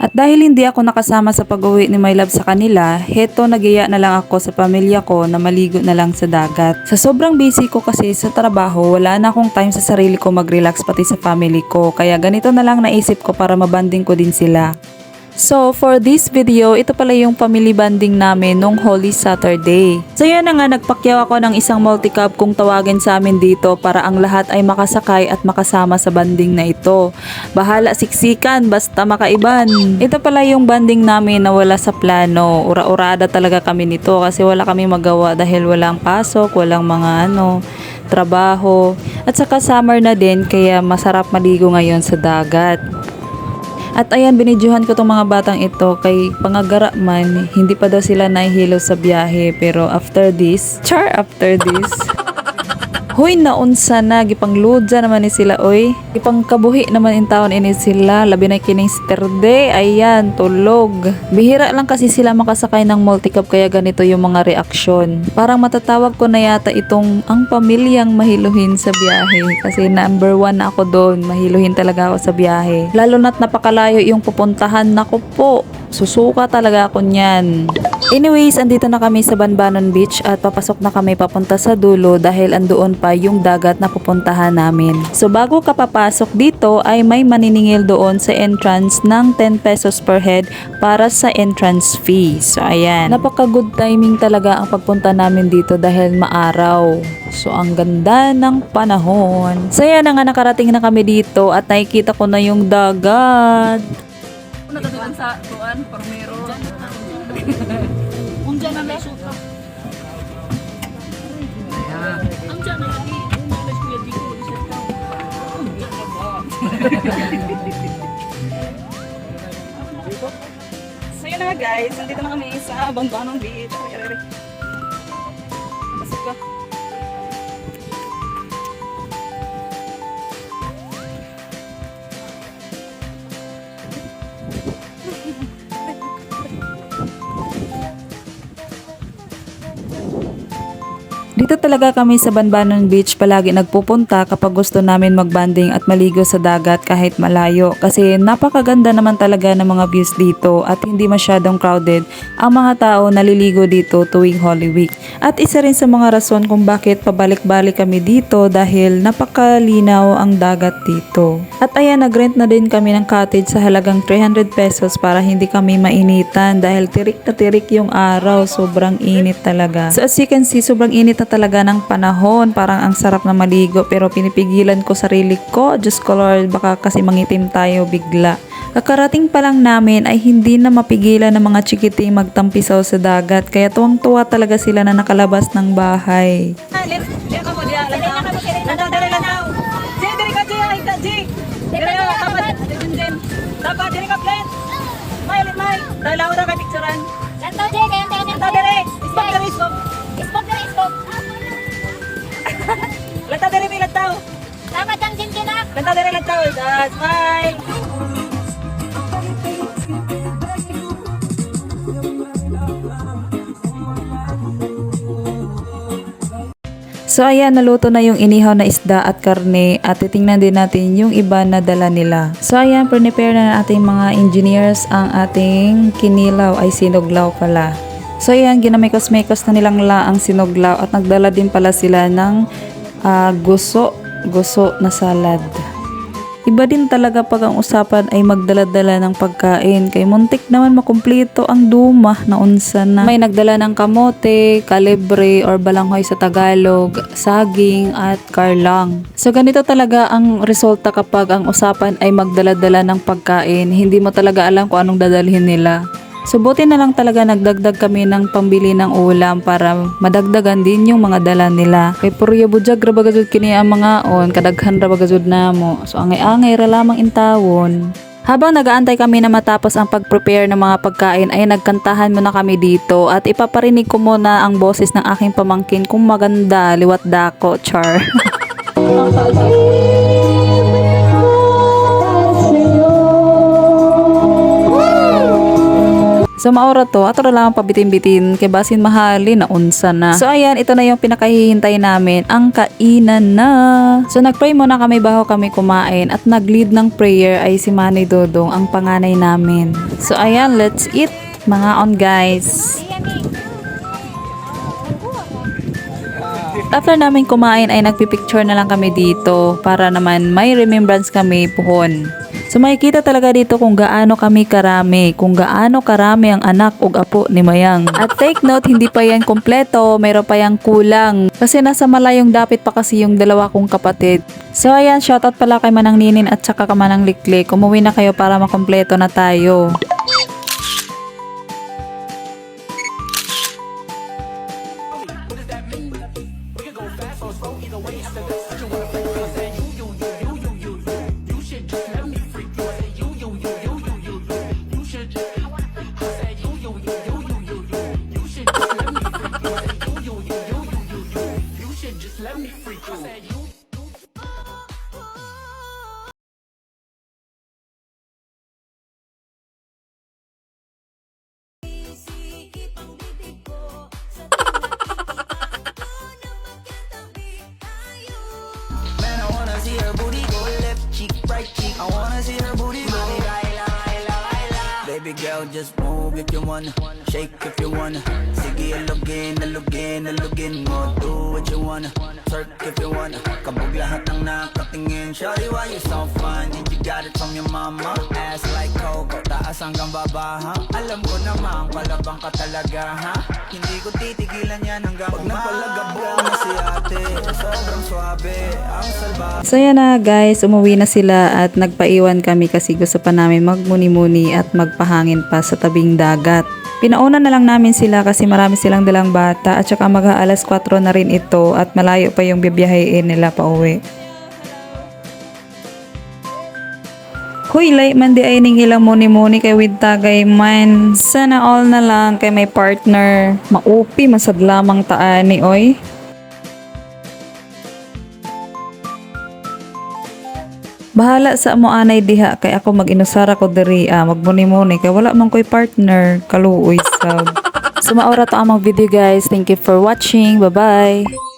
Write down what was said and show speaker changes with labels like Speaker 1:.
Speaker 1: At dahil hindi ako nakasama sa pag-uwi ni My Love sa kanila, heto nagiya na lang ako sa pamilya ko na maligo na lang sa dagat. Sa sobrang busy ko kasi sa trabaho, wala na akong time sa sarili ko mag-relax pati sa family ko. Kaya ganito na lang naisip ko para mabanding ko din sila. So, for this video, ito pala yung family bonding namin nung Holy Saturday. So, yan na nga, nagpakyaw ako ng isang multi-cab kung tawagin sa amin dito para ang lahat ay makasakay at makasama sa banding na ito. Bahala siksikan, basta makaiban. Ito pala yung banding namin na wala sa plano. Ura-urada talaga kami nito kasi wala kami magawa dahil walang pasok, walang mga trabaho. At saka summer na din kaya masarap maligo ngayon sa dagat. At ayan, binidyohan ko tong mga batang ito kay pangagara man, hindi pa daw sila nahihilo sa biyahe pero after this, Hoy, naunsa na, gipangludza naman ni sila, oy. Gipangkabuhi naman in taon ini sila, labi na kining Saturday, ayan, tulog. Bihira lang kasi sila makasakay ng multicab kaya ganito yung mga reaksyon. Parang matatawag ko na yata itong ang pamilyang mahiluhin sa biyahe. Kasi number 1 na ako doon, mahiluhin talaga ako sa biyahe. Lalo na't napakalayo yung pupuntahan, nako po, susuka talaga ako niyan. Anyways, andito na kami sa Banbanon Beach at papasok na kami papunta sa dulo dahil andoon pa yung dagat na pupuntahan namin. So bago ka papasok dito ay may maniningil doon sa entrance ng 10 pesos per head para sa entrance fee. So ayan, napaka good timing talaga ang pagpunta namin dito dahil maaraw. So ang ganda ng panahon. So ayan na nga, nakarating na kami dito at nakikita ko na yung dagat.
Speaker 2: Natatuan sa tuan, Parmero. Unja na may suka. Unja na lagi. Unja na siya dito. Unja na ba? So yun na nga guys, nandito na kami sa Banbanon Beach. Pasok ka.
Speaker 1: Dito talaga kami sa Banbanon Beach palagi nagpupunta kapag gusto namin magbanding at maligo sa dagat kahit malayo kasi napakaganda naman talaga ng mga views dito at hindi masyadong crowded ang mga tao naliligo dito tuwing Holy Week. At isa rin sa mga rason kung bakit pabalik-balik kami dito dahil napakalinaw ang dagat dito. At ayan, nagrent na din kami ng cottage sa halagang 300 pesos para hindi kami mainitan dahil tirik na tirik yung araw, sobrang init talaga. So as you can see, sobrang init na talaga ng panahon, parang ang sarap na maligo pero pinipigilan ko sarili ko, Diyos ko Lord, baka kasi mangitim tayo bigla. Kakarating pa lang namin ay hindi na mapigilan ng mga chikiting magtampisaw sa dagat kaya tuwang-tuwa talaga sila na nakalabas ng bahay.
Speaker 2: Lata dari may lataw.
Speaker 3: Tama kang jinjinak.
Speaker 2: Lata dari lataw. Smile.
Speaker 1: So ayan, naluto na yung inihaw na isda at karne at titingnan din natin yung iba na dala nila. So ayan, prepare na ng ating mga engineers ang ating kinilaw ay sinuglaw pala. So ayan, ginamekos-mekos na nilang ang sinuglaw at nagdala din pala sila ng guso na salad. Iba din talaga pag ang usapan ay magdala-dala ng pagkain. Kay muntik naman makumpleto ang duma na unsa na. May nagdala ng kamote, kalibre or balanghoy sa Tagalog, saging at karlang. So ganito talaga ang resulta kapag ang usapan ay magdala-dala ng pagkain. Hindi mo talaga alam kung anong dadalhin nila. So buti na lang talaga nagdagdag kami ng pambili ng ulam para madagdagan din yung mga dala nila. Kay purya budyag ra bagajud kini ang mga kadaghan ra bagajud namo. So angay-angay ra lamang intawon. Habang nagaantay kami na matapos ang pag-prepare ng mga pagkain ay nagkantahan muna kami dito at ipaparinig ko muna ang boses ng aking pamangkin kung maganda, liwat dako, char. So maura to, ato na lang pabitin-bitin kay basin mahali na unsa na. So ayan, ito na yung pinakahihintay namin, ang kainan na. So nagpray muna kami bago kami kumain at nag-lead ng prayer ay si Manay Dodong, ang panganay namin. So ayan, let's eat mga on guys. After namin kumain ay nagpipicture na lang kami dito para naman may remembrance kami puhon. So makikita talaga dito kung gaano kami karami, kung gaano karami ang anak ug apo ni Mayang. At take note, hindi pa yan kompleto, mayroon pa yang kulang. Kasi nasa malayong dapit pa kasi yung dalawa kong kapatid. So ayan, shoutout pala kay Manang Ninin at saka ka Manang Liklik. Umuwi na kayo para makompleto na tayo.
Speaker 4: See her booty go left cheek, right cheek. I wanna see her booty go. Baby girl, just move if you wanna. Shake if you wanna. Sige, alugin mo. Do what you wanna. Twerk if you wanna. Kabog lahat ng nakatingin. Shawty, why you so fun? Did you got it from your mama? Ass like Coco, taas hanggang baba, ha? Alam ko naman, palabang ka talaga, ha? Hindi ko titigilan yan hanggang pag napalagabong na si ate. Sobrang swabe, ang salba.
Speaker 1: So yan na guys, umuwi na sila at nagpaiwan kami kasi gusto pa namin magmuni-muni at magpahangin pa sa tabing dagat. Pinauna na lang namin sila kasi marami silang dalang bata at saka mag-aalas 4 na rin ito at malayo pa yung bibiyahein nila pa uwi. Huy, like man di ay ning ilang muni-muni kay with tagay man. Sana all na lang kay may partner. Maupi, masadlamang taani, oy. Bahala sa amo anay diha kay ako mag-inusara ko diri magmuni-muni kay wala man ko'y partner kaluoy sab. So maura to among video guys. Thank you for watching. Bye-bye.